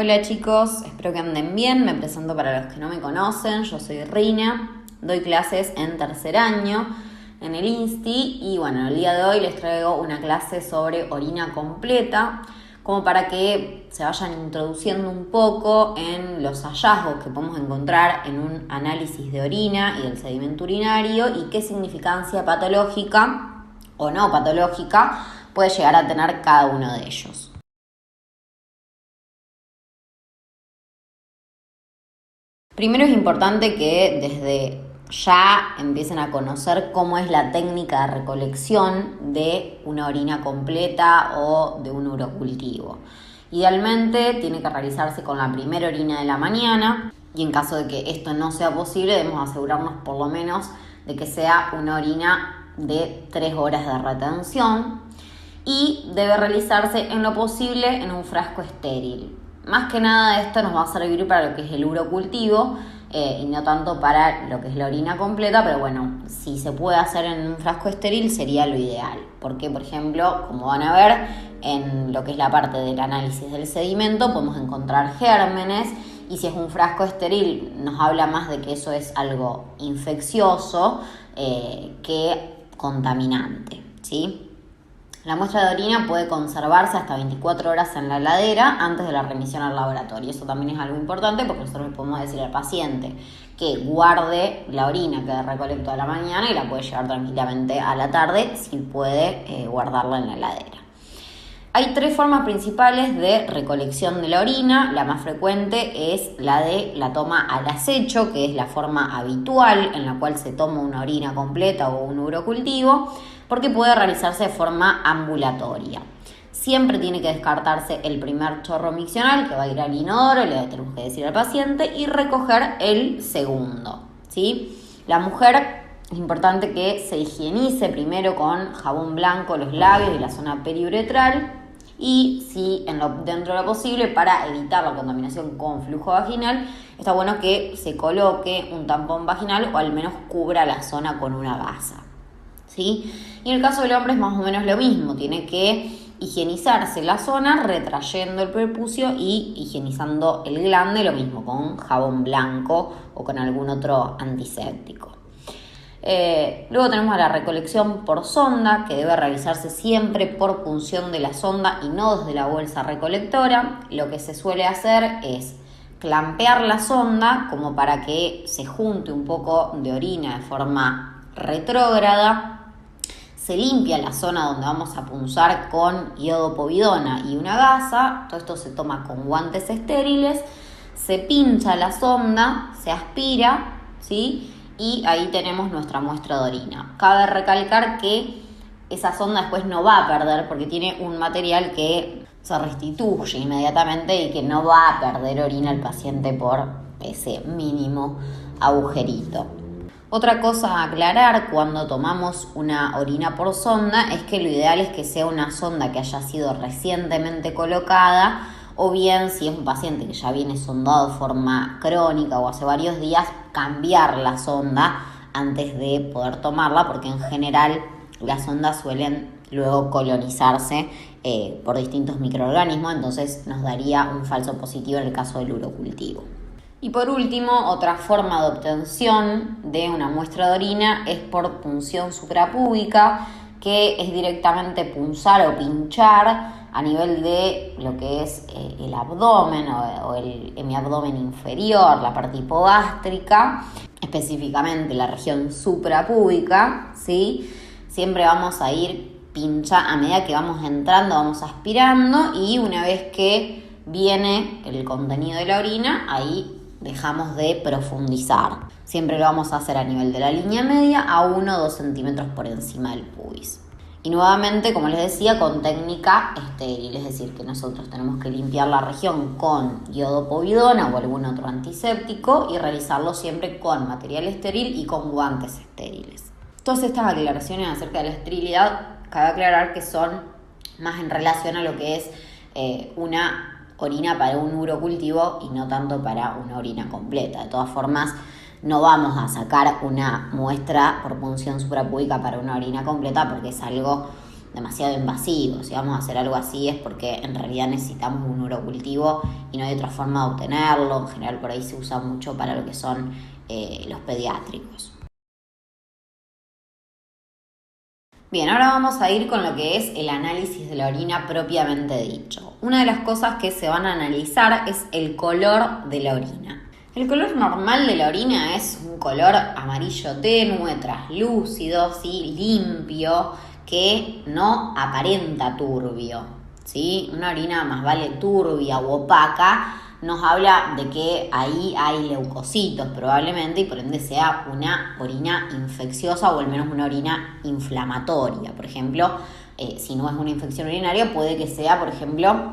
Hola chicos, espero que anden bien. Me presento para los que no me conocen. Yo soy Rina, doy clases en tercer año en el INSTI y bueno, el día de hoy les traigo una clase sobre orina completa, como para que se vayan introduciendo un poco en los hallazgos que podemos encontrar en un análisis de orina y del sedimento urinario y qué significancia patológica o no patológica puede llegar a tener cada uno de ellos. Primero es importante que desde ya empiecen a conocer cómo es la técnica de recolección de una orina completa o de un urocultivo. Idealmente tiene que realizarse con la primera orina de la mañana y en caso de que esto no sea posible debemos asegurarnos por lo menos de que sea una orina de 3 horas de retención y debe realizarse en lo posible en un frasco estéril. Más que nada esto nos va a servir para lo que es el urocultivo y no tanto para lo que es la orina completa, pero bueno, si se puede hacer en un frasco estéril sería lo ideal. Porque, por ejemplo, como van a ver, en lo que es la parte del análisis del sedimento podemos encontrar gérmenes y si es un frasco estéril nos habla más de que eso es algo infeccioso que contaminante, ¿sí? La muestra de orina puede conservarse hasta 24 horas en la heladera antes de la remisión al laboratorio. Eso también es algo importante porque nosotros le podemos decir al paciente que guarde la orina que recolectó a la mañana y la puede llevar tranquilamente a la tarde si puede guardarla en la heladera. Hay 3 formas principales de recolección de la orina. La más frecuente es la de la toma al acecho, que es la forma habitual en la cual se toma una orina completa o un urocultivo, porque puede realizarse de forma ambulatoria. Siempre tiene que descartarse el primer chorro miccional que va a ir al inodoro, le tenemos que decir al paciente, y recoger el segundo, ¿sí? La mujer es importante que se higienice primero con jabón blanco los labios y la zona periuretral y si dentro de lo posible para evitar la contaminación con flujo vaginal está bueno que se coloque un tampón vaginal o al menos cubra la zona con una gasa, ¿sí? Y en el caso del hombre es más o menos lo mismo, tiene que higienizarse la zona retrayendo el prepucio y higienizando el glande, lo mismo con jabón blanco o con algún otro antiséptico. Luego tenemos la recolección por sonda, que debe realizarse siempre por punción de la sonda y no desde la bolsa recolectora. Lo que se suele hacer es clampear la sonda como para que se junte un poco de orina de forma retrógrada. Se limpia la zona donde vamos a punzar con iodopovidona y una gasa. Todo esto se toma con guantes estériles. Se pincha la sonda, se aspira, ¿sí? Y ahí tenemos nuestra muestra de orina. Cabe recalcar que esa sonda después no va a perder porque tiene un material que se restituye inmediatamente y que no va a perder orina el paciente por ese mínimo agujerito. Otra cosa a aclarar cuando tomamos una orina por sonda es que lo ideal es que sea una sonda que haya sido recientemente colocada o bien si es un paciente que ya viene sondado de forma crónica o hace varios días, cambiar la sonda antes de poder tomarla porque en general las sondas suelen luego colonizarse por distintos microorganismos, entonces nos daría un falso positivo en el caso del urocultivo. Y por último, otra forma de obtención de una muestra de orina es por punción suprapúbica, que es directamente punzar o pinchar a nivel de lo que es el abdomen o el hemiabdomen inferior, la parte hipogástrica, específicamente la región suprapúbica, ¿sí? Siempre vamos a ir pinchando, a medida que vamos entrando, vamos aspirando y una vez que viene el contenido de la orina, ahí dejamos de profundizar. Siempre lo vamos a hacer a nivel de la línea media a 1 o 2 centímetros por encima del pubis. Y nuevamente, como les decía, con técnica estéril, es decir, que nosotros tenemos que limpiar la región con iodopovidona o algún otro antiséptico y realizarlo siempre con material estéril y con guantes estériles. Todas estas aclaraciones acerca de la esterilidad, cabe aclarar que son más en relación a lo que es una orina para un urocultivo y no tanto para una orina completa. De todas formas, no vamos a sacar una muestra por punción suprapúbica para una orina completa porque es algo demasiado invasivo. Si vamos a hacer algo así es porque en realidad necesitamos un urocultivo y no hay otra forma de obtenerlo. En general por ahí se usa mucho para lo que son los pediátricos. Bien, ahora vamos a ir con lo que es el análisis de la orina propiamente dicho. Una de las cosas que se van a analizar es el color de la orina. El color normal de la orina es un color amarillo tenue, traslúcido, ¿sí? Limpio, que no aparenta turbio, ¿sí? Una orina más vale turbia u opaca nos habla de que ahí hay leucocitos probablemente y por ende sea una orina infecciosa o al menos una orina inflamatoria. Por ejemplo, si no es una infección urinaria, puede que sea, por ejemplo,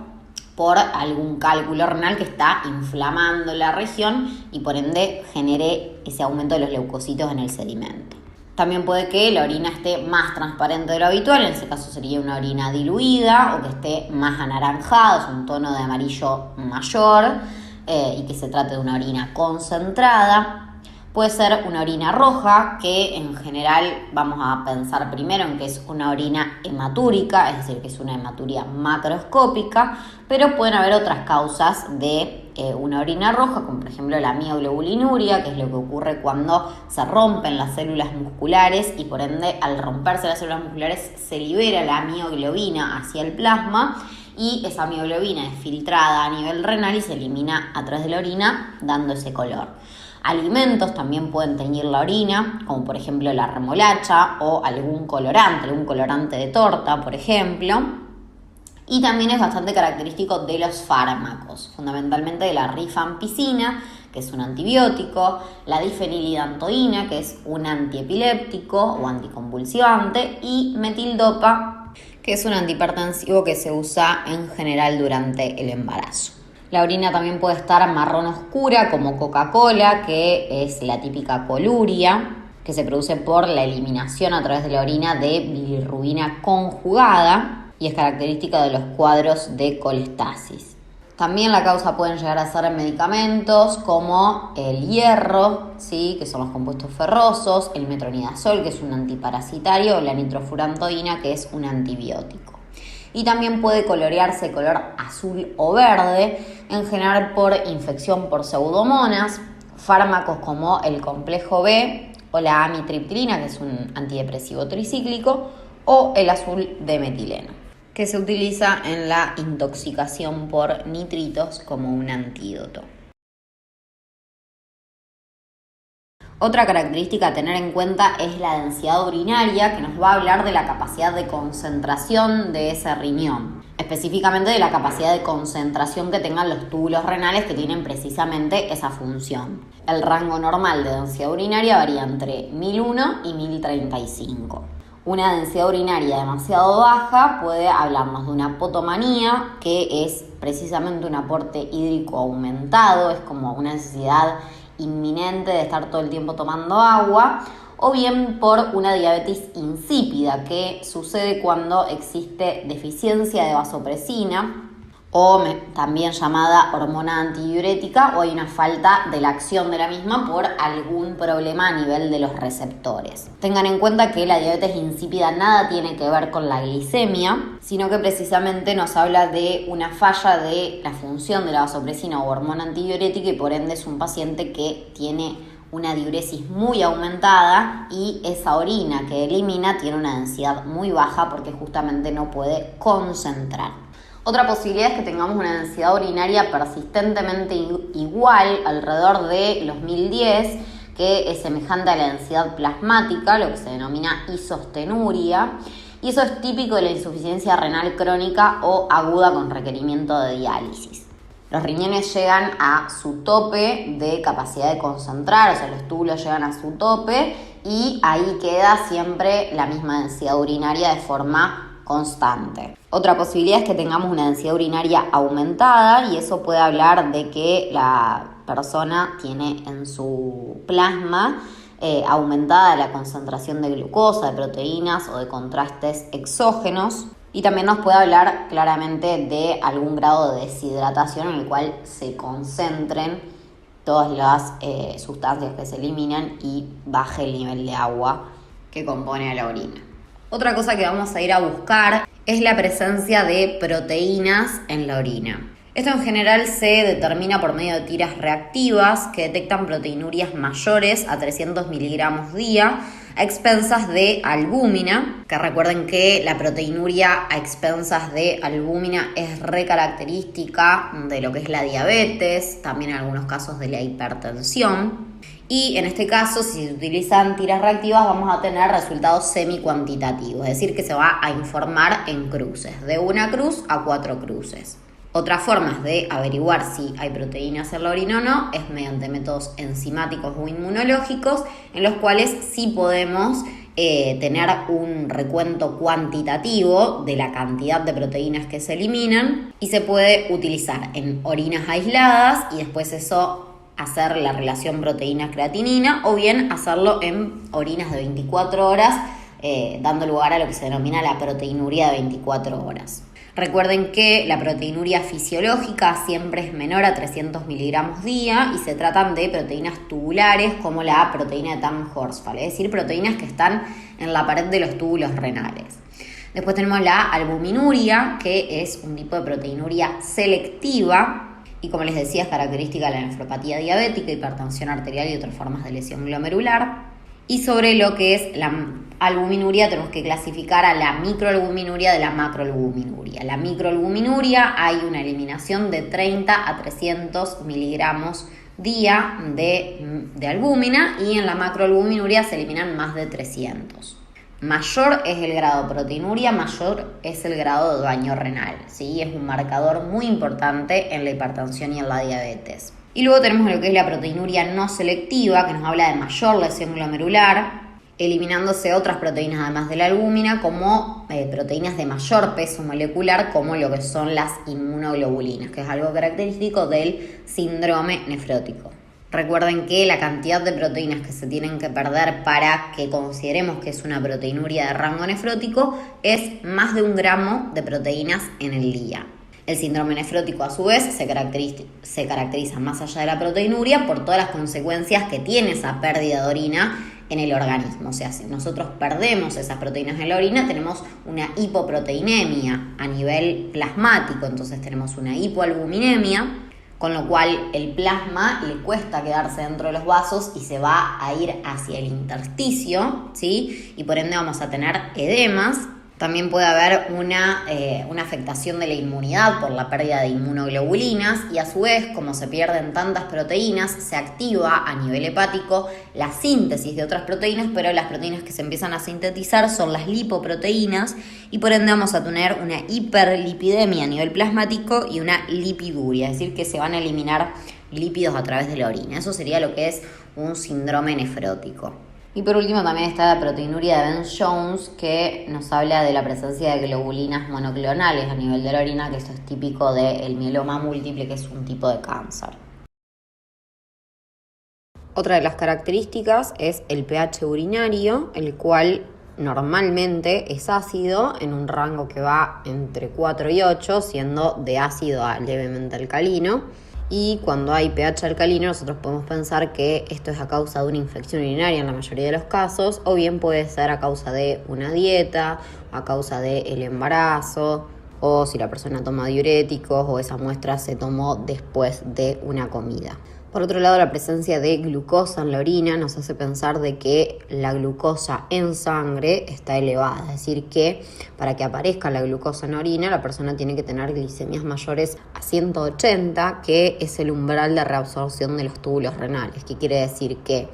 por algún cálculo renal que está inflamando la región y por ende genere ese aumento de los leucocitos en el sedimento. También puede que la orina esté más transparente de lo habitual, en ese caso sería una orina diluida o que esté más anaranjada, es un tono de amarillo mayor y que se trate de una orina concentrada. Puede ser una orina roja, que en general vamos a pensar primero en que es una orina hematúrica, es decir, que es una hematuria macroscópica, pero pueden haber otras causas de una orina roja, como por ejemplo la mioglobulinuria, que es lo que ocurre cuando se rompen las células musculares y por ende al romperse las células musculares se libera la mioglobina hacia el plasma y esa mioglobina es filtrada a nivel renal y se elimina a través de la orina dando ese color. Alimentos también pueden teñir la orina, como por ejemplo la remolacha o algún colorante de torta, por ejemplo. Y también es bastante característico de los fármacos, fundamentalmente de la rifampicina, que es un antibiótico, la difenilidantoína, que es un antiepiléptico o anticonvulsivante, y metildopa, que es un antihipertensivo que se usa en general durante el embarazo. La orina también puede estar marrón oscura, como Coca-Cola, que es la típica coluria, que se produce por la eliminación a través de la orina de bilirrubina conjugada y es característica de los cuadros de colestasis. También la causa pueden llegar a ser medicamentos como el hierro, ¿sí? Que son los compuestos ferrosos, el metronidazol, que es un antiparasitario, o la nitrofurantoína, que es un antibiótico. Y también puede colorearse color azul o verde, en general por infección por pseudomonas, fármacos como el complejo B o la amitriptilina, que es un antidepresivo tricíclico, o el azul de metileno, que se utiliza en la intoxicación por nitritos como un antídoto. Otra característica a tener en cuenta es la densidad urinaria, que nos va a hablar de la capacidad de concentración de ese riñón, específicamente de la capacidad de concentración que tengan los túbulos renales que tienen precisamente esa función. El rango normal de densidad urinaria varía entre 1001 y 1035. Una densidad urinaria demasiado baja puede hablarnos de una potomanía, que es precisamente un aporte hídrico aumentado, es como una necesidad inminente de estar todo el tiempo tomando agua, o bien por una diabetes insípida, que sucede cuando existe deficiencia de vasopresina o también llamada hormona antidiurética, o hay una falta de la acción de la misma por algún problema a nivel de los receptores. Tengan en cuenta que la diabetes insípida nada tiene que ver con la glicemia, sino que precisamente nos habla de una falla de la función de la vasopresina o hormona antidiurética y por ende es un paciente que tiene una diuresis muy aumentada y esa orina que elimina tiene una densidad muy baja porque justamente no puede concentrar. Otra posibilidad es que tengamos una densidad urinaria persistentemente igual, alrededor de los 1010, que es semejante a la densidad plasmática, lo que se denomina isostenuria, y eso es típico de la insuficiencia renal crónica o aguda con requerimiento de diálisis. Los riñones llegan a su tope de capacidad de concentrar, o sea, los túbulos llegan a su tope y ahí queda siempre la misma densidad urinaria de forma constante. Otra posibilidad es que tengamos una densidad urinaria aumentada y eso puede hablar de que la persona tiene en su plasma aumentada la concentración de glucosa, de proteínas o de contrastes exógenos. Y también nos puede hablar claramente de algún grado de deshidratación en el cual se concentren todas las sustancias que se eliminan y baje el nivel de agua que compone a la orina. Otra cosa que vamos a ir a buscar es la presencia de proteínas en la orina. Esto en general se determina por medio de tiras reactivas que detectan proteinurias mayores a 300 miligramos día a expensas de albúmina, que recuerden que la proteinuria a expensas de albúmina es re característica de lo que es la diabetes, también en algunos casos de la hipertensión. Y en este caso, si se utilizan tiras reactivas, vamos a tener resultados semi-cuantitativos, es decir, que se va a informar en cruces, de 1 cruz a 4 cruces. Otras formas de averiguar si hay proteínas en la orina o no es mediante métodos enzimáticos o inmunológicos, en los cuales sí podemos tener un recuento cuantitativo de la cantidad de proteínas que se eliminan y se puede utilizar en orinas aisladas y después eso hacer la relación proteína-creatinina o bien hacerlo en orinas de 24 horas, dando lugar a lo que se denomina la proteinuria de 24 horas. Recuerden que la proteinuria fisiológica siempre es menor a 300 miligramos día y se tratan de proteínas tubulares como la proteína de Tamm-Horsfall, es decir, proteínas que están en la pared de los túbulos renales. Después tenemos la albuminuria, que es un tipo de proteinuria selectiva y, como les decía, es característica de la nefropatía diabética, hipertensión arterial y otras formas de lesión glomerular. Y sobre lo que es la albuminuria tenemos que clasificar a la microalbuminuria de la macroalbuminuria. La microalbuminuria hay una eliminación de 30 a 300 miligramos día de albúmina y en la macroalbuminuria se eliminan más de 300. Mayor es el grado de proteinuria, mayor es el grado de daño renal, ¿sí? Es un marcador muy importante en la hipertensión y en la diabetes. Y luego tenemos lo que es la proteinuria no selectiva, que nos habla de mayor lesión glomerular, eliminándose otras proteínas además de la albúmina, como proteínas de mayor peso molecular, como lo que son las inmunoglobulinas, que es algo característico del síndrome nefrótico. Recuerden que la cantidad de proteínas que se tienen que perder para que consideremos que es una proteinuria de rango nefrótico es más de 1 gramo de proteínas en el día. El síndrome nefrótico, a su vez, se caracteriza más allá de la proteinuria por todas las consecuencias que tiene esa pérdida de orina en el organismo. O sea, si nosotros perdemos esas proteínas en la orina, tenemos una hipoproteinemia a nivel plasmático, entonces tenemos una hipoalbuminemia, con lo cual el plasma le cuesta quedarse dentro de los vasos y se va a ir hacia el intersticio, ¿sí? Y por ende vamos a tener edemas. También puede haber una afectación de la inmunidad por la pérdida de inmunoglobulinas y a su vez, como se pierden tantas proteínas, se activa a nivel hepático la síntesis de otras proteínas, pero las proteínas que se empiezan a sintetizar son las lipoproteínas y por ende vamos a tener una hiperlipidemia a nivel plasmático y una lipiduria, es decir, que se van a eliminar lípidos a través de la orina. Eso sería lo que es un síndrome nefrótico. Y por último también está la proteinuria de Bence-Jones, que nos habla de la presencia de globulinas monoclonales a nivel de la orina, que esto es típico del mieloma múltiple, que es un tipo de cáncer. Otra de las características es el pH urinario, el cual normalmente es ácido en un rango que va entre 4 y 8, siendo de ácido a levemente alcalino. Y cuando hay pH alcalino, nosotros podemos pensar que esto es a causa de una infección urinaria en la mayoría de los casos, o bien puede ser a causa de una dieta, a causa del embarazo, o si la persona toma diuréticos o esa muestra se tomó después de una comida. Por otro lado, la presencia de glucosa en la orina nos hace pensar de que la glucosa en sangre está elevada, es decir, que para que aparezca la glucosa en la orina, la persona tiene que tener glicemias mayores a 180, que es el umbral de reabsorción de los túbulos renales, que quiere decir que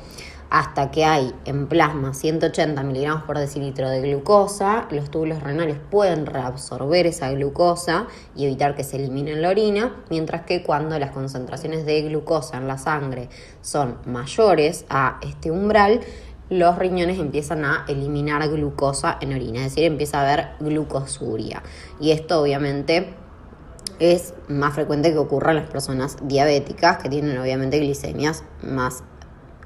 hasta que hay en plasma 180 miligramos por decilitro de glucosa, los túbulos renales pueden reabsorber esa glucosa y evitar que se elimine en la orina, mientras que cuando las concentraciones de glucosa en la sangre son mayores a este umbral, los riñones empiezan a eliminar glucosa en orina, es decir, empieza a haber glucosuria. Y esto obviamente es más frecuente que ocurra en las personas diabéticas, que tienen obviamente glicemias más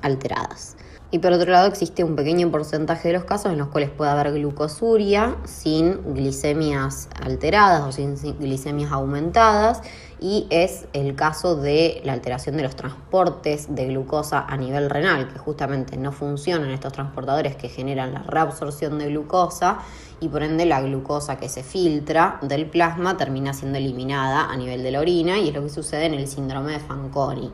alteradas. Y por otro lado existe un pequeño porcentaje de los casos en los cuales puede haber glucosuria sin glicemias alteradas o sin glicemias aumentadas, y es el caso de la alteración de los transportes de glucosa a nivel renal, que justamente no funcionan estos transportadores que generan la reabsorción de glucosa, y por ende la glucosa que se filtra del plasma termina siendo eliminada a nivel de la orina, y es lo que sucede en el síndrome de Fanconi.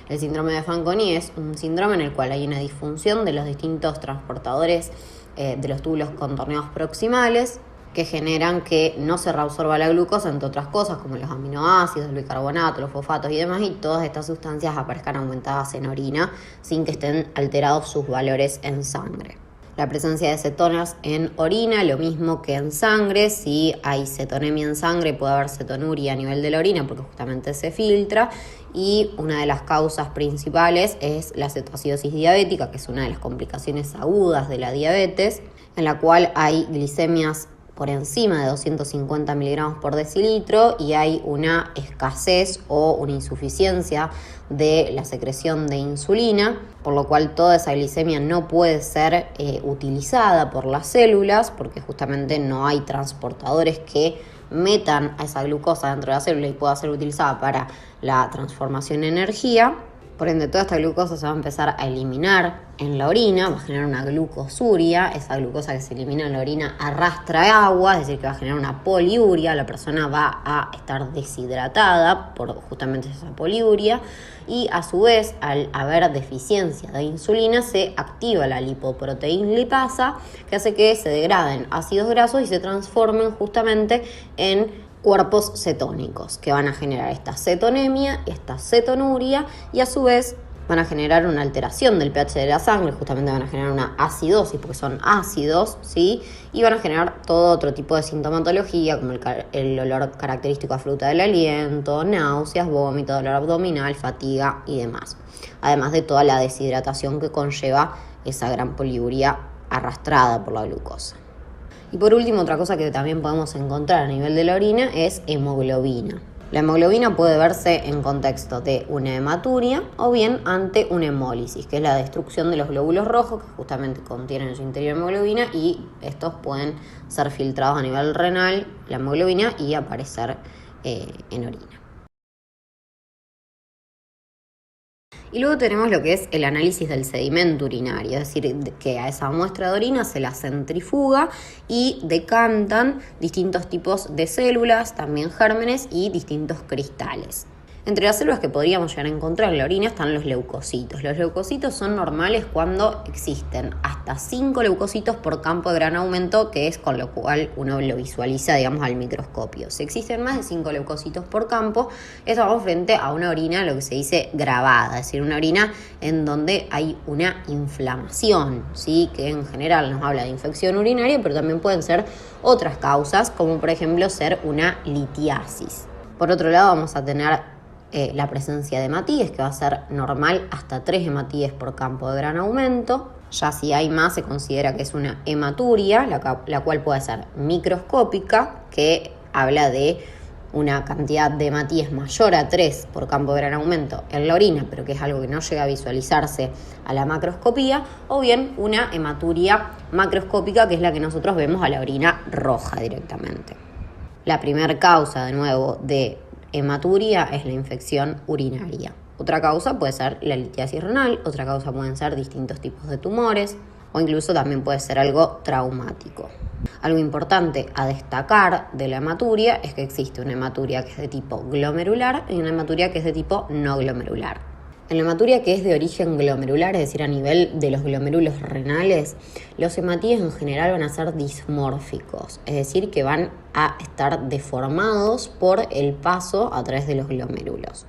El síndrome de Fanconi es un síndrome en el cual hay una disfunción de los distintos transportadores de los túbulos contorneados proximales, que generan que no se reabsorba la glucosa, entre otras cosas, como los aminoácidos, el bicarbonato, los fosfatos y demás, y todas estas sustancias aparezcan aumentadas en orina sin que estén alterados sus valores en sangre. La presencia de cetonas en orina, lo mismo que en sangre. Si hay cetonemia en sangre, puede haber cetonuria a nivel de la orina porque justamente se filtra. Y una de las causas principales es la cetoacidosis diabética, que es una de las complicaciones agudas de la diabetes, en la cual hay glicemias por encima de 250 miligramos por decilitro y hay una escasez o una insuficiencia de la secreción de insulina, por lo cual toda esa glicemia no puede ser utilizada por las células porque justamente no hay transportadores que metan a esa glucosa dentro de la célula y pueda ser utilizada para la transformación en energía. Por ende, toda esta glucosa se va a empezar a eliminar en la orina, va a generar una glucosuria. Esa glucosa que se elimina en la orina arrastra agua, es decir, que va a generar una poliuria. La persona va a estar deshidratada por justamente esa poliuria. Y a su vez, al haber deficiencia de insulina, se activa la lipoproteína lipasa, que hace que se degraden ácidos grasos y se transformen justamente en cuerpos cetónicos, que van a generar esta cetonemia, esta cetonuria, y a su vez van a generar una alteración del pH de la sangre, justamente van a generar una acidosis porque son ácidos, ¿sí? Y van a generar todo otro tipo de sintomatología, como el olor característico a fruta del aliento, náuseas, vómito, dolor abdominal, fatiga y demás. Además de toda la deshidratación que conlleva esa gran poliuria arrastrada por la glucosa. Y por último, otra cosa que también podemos encontrar a nivel de la orina es hemoglobina. La hemoglobina puede verse en contexto de una hematuria o bien ante una hemólisis, que es la destrucción de los glóbulos rojos que justamente contienen en su interior hemoglobina, y estos pueden ser filtrados a nivel renal, la hemoglobina, y aparecer en orina. Y luego tenemos lo que es el análisis del sedimento urinario, es decir, que a esa muestra de orina se la centrifuga y decantan distintos tipos de células, también gérmenes y distintos cristales. Entre las células que podríamos llegar a encontrar en la orina están los leucocitos. Los leucocitos son normales cuando existen hasta 5 leucocitos por campo de gran aumento, que es con lo cual uno lo visualiza, digamos, al microscopio. Si existen más de 5 leucocitos por campo, estamos frente a una orina, lo que se dice grabada, es decir, una orina en donde hay una inflamación, ¿sí? Que en general nos habla de infección urinaria, pero también pueden ser otras causas, como por ejemplo ser una litiasis. Por otro lado, vamos a tener la presencia de hematíes, que va a ser normal hasta 3 hematíes por campo de gran aumento. Ya si hay más, se considera que es una hematuria, la cual puede ser microscópica, que habla de una cantidad de hematíes mayor a 3 por campo de gran aumento en la orina, pero que es algo que no llega a visualizarse a la macroscopía, o bien una hematuria macroscópica, que es la que nosotros vemos a la orina roja directamente. La primera causa, de nuevo, de hematuria es la infección urinaria. Otra causa puede ser la litiasis renal, otra causa pueden ser distintos tipos de tumores o incluso también puede ser algo traumático. Algo importante a destacar de la hematuria es que existe una hematuria que es de tipo glomerular y una hematuria que es de tipo no glomerular. En la hematuria que es de origen glomerular, es decir, a nivel de los glomérulos renales, los hematíes en general van a ser dismórficos, es decir, que van a estar deformados por el paso a través de los glomérulos.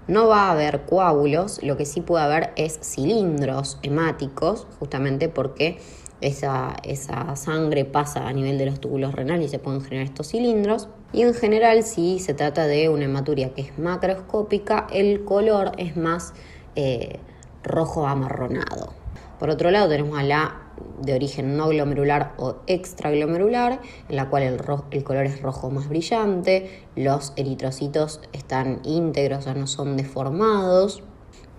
No va a haber coágulos, lo que sí puede haber es cilindros hemáticos, justamente porque esa sangre pasa a nivel de los túbulos renales y se pueden generar estos cilindros. Y en general, si se trata de una hematuria que es macroscópica, el color es más rojo amarronado. Por otro lado, tenemos a la de origen no glomerular o extraglomerular, en la cual el color es rojo más brillante, los eritrocitos están íntegros, o sea, no son deformados.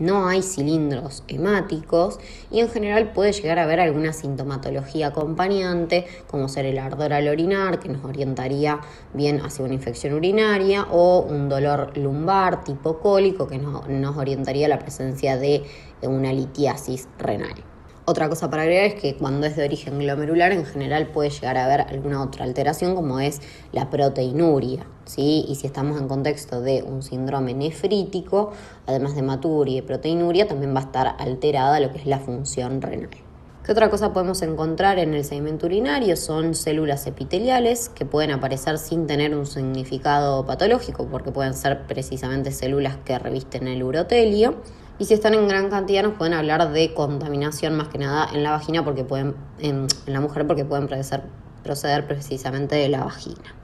No hay cilindros hemáticos y en general puede llegar a haber alguna sintomatología acompañante, como ser el ardor al orinar, que nos orientaría bien hacia una infección urinaria, o un dolor lumbar tipo cólico, que nos orientaría a la presencia de una litiasis renal. Otra cosa para agregar es que cuando es de origen glomerular, en general puede llegar a haber alguna otra alteración, como es la proteinuria, ¿sí? Y si estamos en contexto de un síndrome nefrítico, además de hematuria y proteinuria, también va a estar alterada lo que es la función renal. ¿Qué otra cosa podemos encontrar en el sedimento urinario? Son células epiteliales que pueden aparecer sin tener un significado patológico, porque pueden ser precisamente células que revisten el urotelio. Y si están en gran cantidad nos pueden hablar de contaminación más que nada en la vagina, porque en la mujer, porque pueden proceder precisamente de la vagina.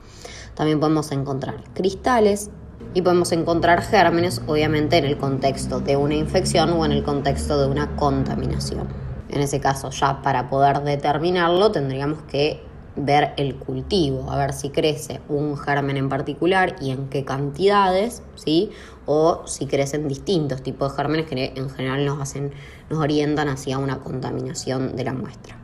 También podemos encontrar cristales y podemos encontrar gérmenes, obviamente en el contexto de una infección o en el contexto de una contaminación. En ese caso, ya para poder determinarlo, tendríamos que ver el cultivo, a ver si crece un germen en particular y en qué cantidades, ¿sí? O si crecen distintos tipos de gérmenes que en general nos orientan hacia una contaminación de la muestra.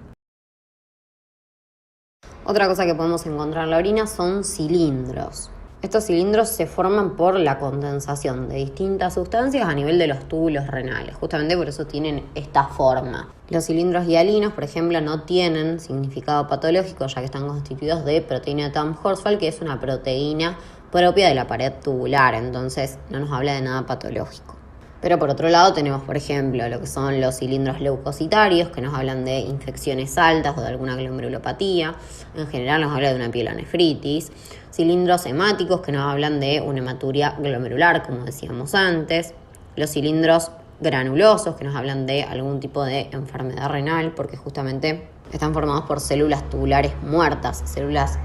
Otra cosa que podemos encontrar en la orina son cilindros. Estos cilindros se forman por la condensación de distintas sustancias a nivel de los túbulos renales. Justamente por eso tienen esta forma. Los cilindros hialinos, por ejemplo, no tienen significado patológico, ya que están constituidos de proteína de Tamm-Horsfall, que es una proteína propia de la pared tubular. Entonces no nos habla de nada patológico. Pero por otro lado tenemos, por ejemplo, lo que son los cilindros leucocitarios, que nos hablan de infecciones altas o de alguna glomerulopatía. En general nos habla de una pielonefritis. Cilindros hemáticos, que nos hablan de una hematuria glomerular, como decíamos antes. Los cilindros granulosos, que nos hablan de algún tipo de enfermedad renal, porque justamente están formados por células tubulares muertas, células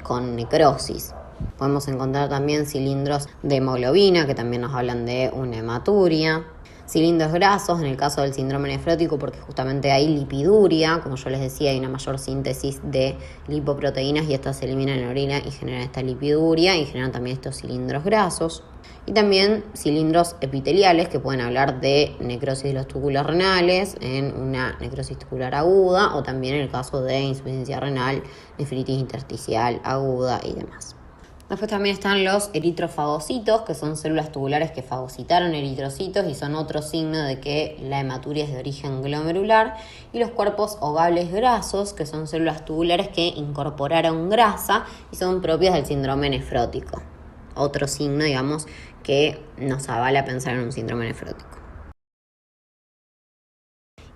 con necrosis. Podemos encontrar también cilindros de hemoglobina, que también nos hablan de una hematuria. Cilindros grasos, en el caso del síndrome nefrótico, porque justamente hay lipiduria, como yo les decía, hay una mayor síntesis de lipoproteínas y estas se eliminan en la orina y generan esta lipiduria y generan también estos cilindros grasos. Y también cilindros epiteliales, que pueden hablar de necrosis de los túbulos renales en una necrosis tubular aguda, o también en el caso de insuficiencia renal, nefritis intersticial aguda y demás. Después también están los eritrofagocitos, que son células tubulares que fagocitaron eritrocitos y son otro signo de que la hematuria es de origen glomerular. Y los cuerpos ovables grasos, que son células tubulares que incorporaron grasa y son propias del síndrome nefrótico. Otro signo, digamos, que nos avala pensar en un síndrome nefrótico.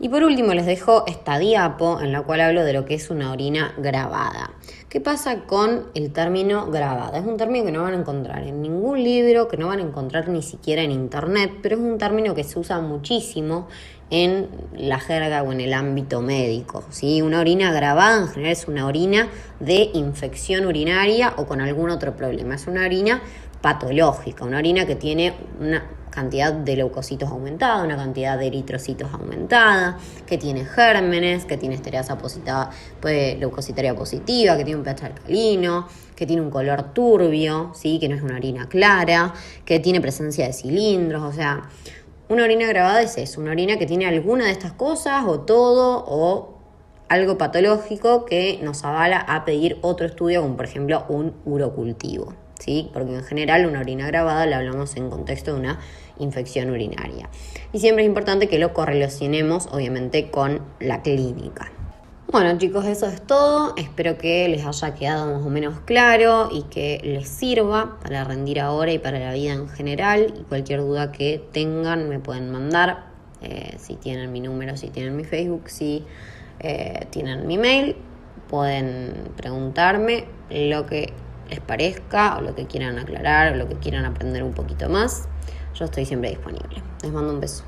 Y por último les dejo esta diapo en la cual hablo de lo que es una orina grabada. ¿Qué pasa con el término grabada? Es un término que no van a encontrar en ningún libro, que no van a encontrar ni siquiera en internet, pero es un término que se usa muchísimo en la jerga o en el ámbito médico, ¿sí? Una orina grabada en general es una orina de infección urinaria o con algún otro problema. Es una orina patológica, una orina que tiene una cantidad de leucocitos aumentada, una cantidad de eritrocitos aumentada, que tiene gérmenes, que tiene estereasa leucocitaria positiva, que tiene un pH alcalino, que tiene un color turbio, ¿sí? Que no es una orina clara, que tiene presencia de cilindros. O sea, una orina grabada es eso, una orina que tiene alguna de estas cosas o todo o algo patológico que nos avala a pedir otro estudio, como por ejemplo un urocultivo, ¿sí? Porque en general una orina grabada la hablamos en contexto de una infección urinaria. Y siempre es importante que lo correlacionemos, obviamente, con la clínica. Bueno, chicos, eso es todo. Espero que les haya quedado más o menos claro y que les sirva para rendir ahora y para la vida en general. Y cualquier duda que tengan me pueden mandar, si tienen mi número, si tienen mi Facebook, si tienen mi mail. Pueden preguntarme lo que les parezca o lo que quieran aclarar o lo que quieran aprender un poquito más. Yo estoy siempre disponible. Les mando un beso.